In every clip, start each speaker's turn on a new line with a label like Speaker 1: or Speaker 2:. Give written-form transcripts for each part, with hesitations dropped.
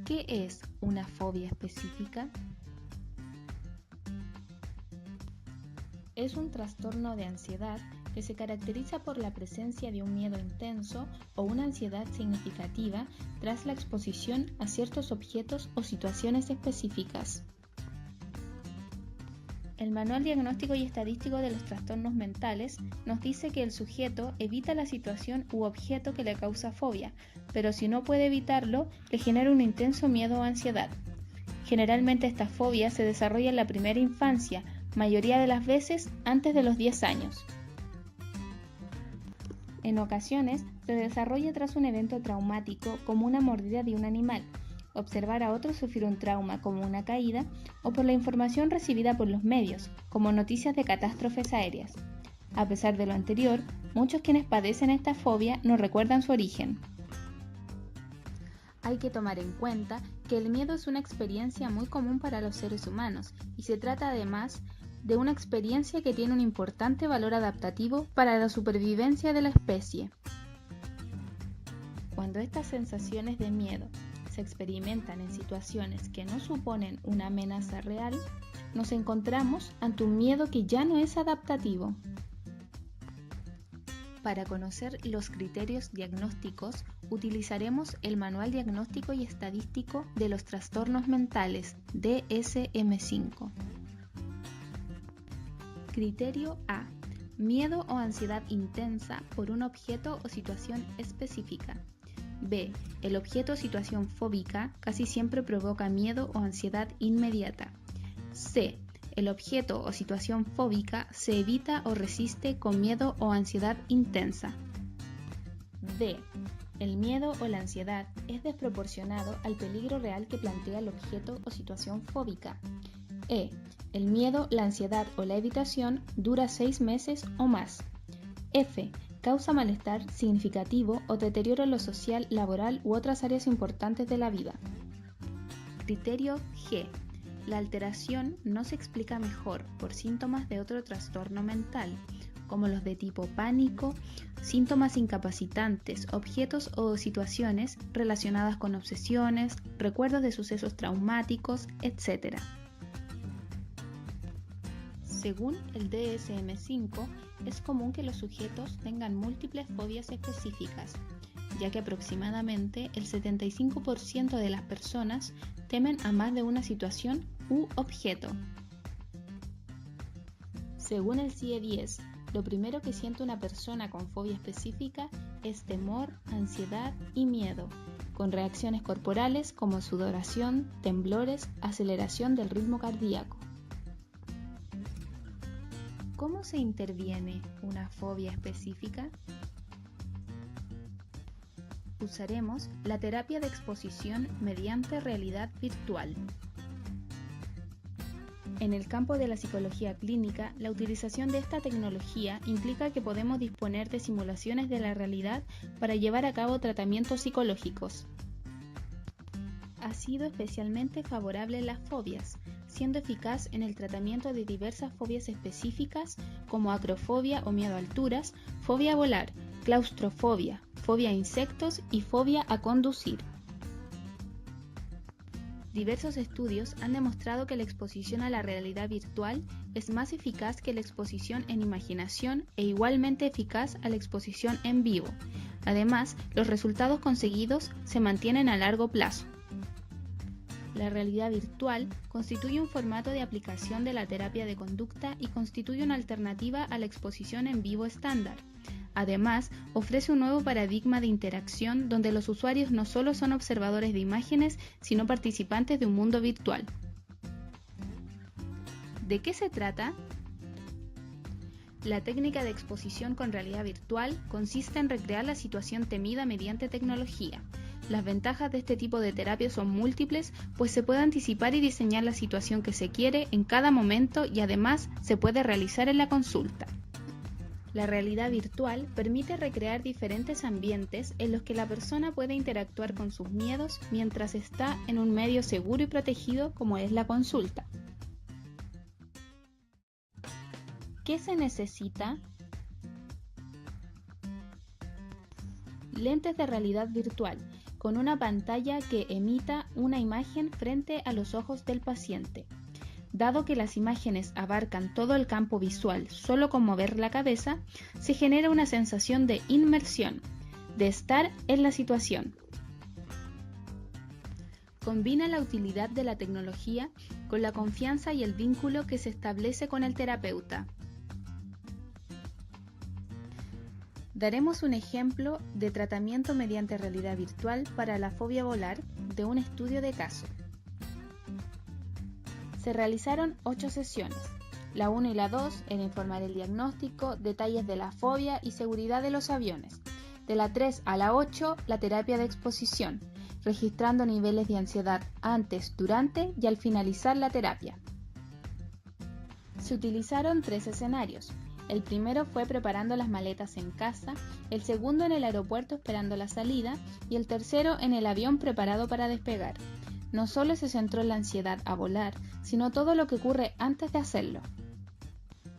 Speaker 1: ¿Qué es una fobia específica? Es un trastorno de ansiedad que se caracteriza por la presencia de un miedo intenso o una ansiedad significativa tras la exposición a ciertos objetos o situaciones específicas. El Manual Diagnóstico y Estadístico de los Trastornos Mentales nos dice que el sujeto evita la situación u objeto que le causa fobia, pero si no puede evitarlo, le genera un intenso miedo o ansiedad. Generalmente esta fobia se desarrolla en la primera infancia, mayoría de las veces antes de los 10 años. En ocasiones se desarrolla tras un evento traumático como una mordida de un animal, observar a otros sufrir un trauma como una caída o por la información recibida por los medios, como noticias de catástrofes aéreas. A pesar de lo anterior, muchos quienes padecen esta fobia no recuerdan su origen. Hay que tomar en cuenta que el miedo es una experiencia muy común para los seres humanos y se trata además de una experiencia que tiene un importante valor adaptativo para la supervivencia de la especie. Cuando estas sensaciones de miedo se experimentan en situaciones que no suponen una amenaza real, nos encontramos ante un miedo que ya no es adaptativo. Para conocer los criterios diagnósticos, utilizaremos el Manual Diagnóstico y Estadístico de los Trastornos Mentales, DSM-5. Criterio A. Miedo o ansiedad intensa por un objeto o situación específica. B. El objeto o situación fóbica casi siempre provoca miedo o ansiedad inmediata. C. El objeto o situación fóbica se evita o resiste con miedo o ansiedad intensa. D. El miedo o la ansiedad es desproporcionado al peligro real que plantea el objeto o situación fóbica. E. El miedo, la ansiedad o la evitación dura 6 meses o más. F. Causa malestar significativo o deterioro en lo social, laboral u otras áreas importantes de la vida. Criterio G. La alteración no se explica mejor por síntomas de otro trastorno mental, como los de tipo pánico, síntomas incapacitantes, objetos o situaciones relacionadas con obsesiones, recuerdos de sucesos traumáticos, etc. Según el DSM-5, es común que los sujetos tengan múltiples fobias específicas, ya que aproximadamente el 75% de las personas temen a más de una situación u objeto. Según el CIE-10, lo primero que siente una persona con fobia específica es temor, ansiedad y miedo, con reacciones corporales como sudoración, temblores, aceleración del ritmo cardíaco. ¿Cómo se interviene una fobia específica? Usaremos la terapia de exposición mediante realidad virtual. En el campo de la psicología clínica, la utilización de esta tecnología implica que podemos disponer de simulaciones de la realidad para llevar a cabo tratamientos psicológicos. Ha sido especialmente favorable en las fobias, siendo eficaz en el tratamiento de diversas fobias específicas como acrofobia o miedo a alturas, fobia a volar, claustrofobia, fobia a insectos y fobia a conducir. Diversos estudios han demostrado que la exposición a la realidad virtual es más eficaz que la exposición en imaginación e igualmente eficaz a la exposición en vivo. Además, los resultados conseguidos se mantienen a largo plazo. La realidad virtual constituye un formato de aplicación de la terapia de conducta y constituye una alternativa a la exposición en vivo estándar. Además, ofrece un nuevo paradigma de interacción donde los usuarios no solo son observadores de imágenes, sino participantes de un mundo virtual. ¿De qué se trata? La técnica de exposición con realidad virtual consiste en recrear la situación temida mediante tecnología. Las ventajas de este tipo de terapia son múltiples, pues se puede anticipar y diseñar la situación que se quiere en cada momento y además se puede realizar en la consulta. La realidad virtual permite recrear diferentes ambientes en los que la persona puede interactuar con sus miedos mientras está en un medio seguro y protegido como es la consulta. ¿Qué se necesita? Lentes de realidad virtual. con una pantalla que emita una imagen frente a los ojos del paciente. Dado que las imágenes abarcan todo el campo visual solo con mover la cabeza, se genera una sensación de inmersión, de estar en la situación. Combina la utilidad de la tecnología con la confianza y el vínculo que se establece con el terapeuta. Daremos un ejemplo de tratamiento mediante realidad virtual para la fobia volar de un estudio de caso. Se realizaron 8 sesiones. La 1 y la 2 en informar el diagnóstico, detalles de la fobia y seguridad de los aviones. De la 3 a la 8, la terapia de exposición, registrando niveles de ansiedad antes, durante y al finalizar la terapia. Se utilizaron 3 escenarios. El primero fue preparando las maletas en casa, el segundo en el aeropuerto esperando la salida y el tercero en el avión preparado para despegar. No solo se centró en la ansiedad a volar, sino todo lo que ocurre antes de hacerlo.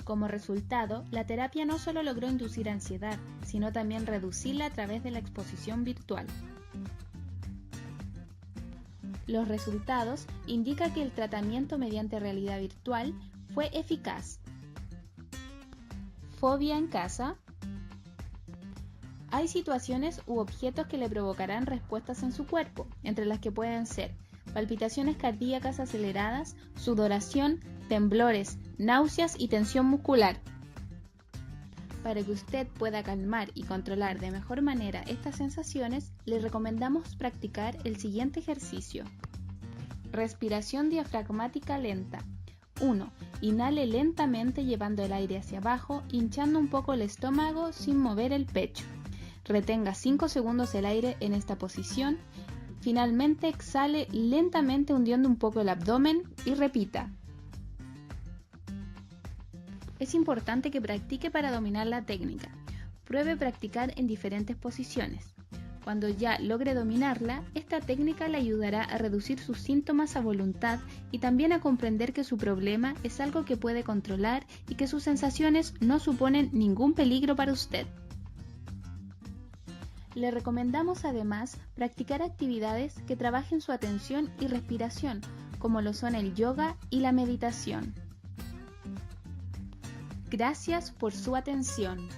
Speaker 1: Como resultado, la terapia no solo logró inducir ansiedad, sino también reducirla a través de la exposición virtual. Los resultados indican que el tratamiento mediante realidad virtual fue eficaz. Fobia en casa. Hay situaciones u objetos que le provocarán respuestas en su cuerpo, entre las que pueden ser palpitaciones cardíacas aceleradas, sudoración, temblores, náuseas y tensión muscular. Para que usted pueda calmar y controlar de mejor manera estas sensaciones, le recomendamos practicar el siguiente ejercicio. Respiración diafragmática lenta. 1. Inhale lentamente llevando el aire hacia abajo, hinchando un poco el estómago sin mover el pecho. Retenga 5 segundos el aire en esta posición. Finalmente exhale lentamente hundiendo un poco el abdomen y repita. Es importante que practique para dominar la técnica. Pruebe practicar en diferentes posiciones. Cuando ya logre dominarla, esta técnica le ayudará a reducir sus síntomas a voluntad y también a comprender que su problema es algo que puede controlar y que sus sensaciones no suponen ningún peligro para usted. Le recomendamos además practicar actividades que trabajen su atención y respiración, como lo son el yoga y la meditación. Gracias por su atención.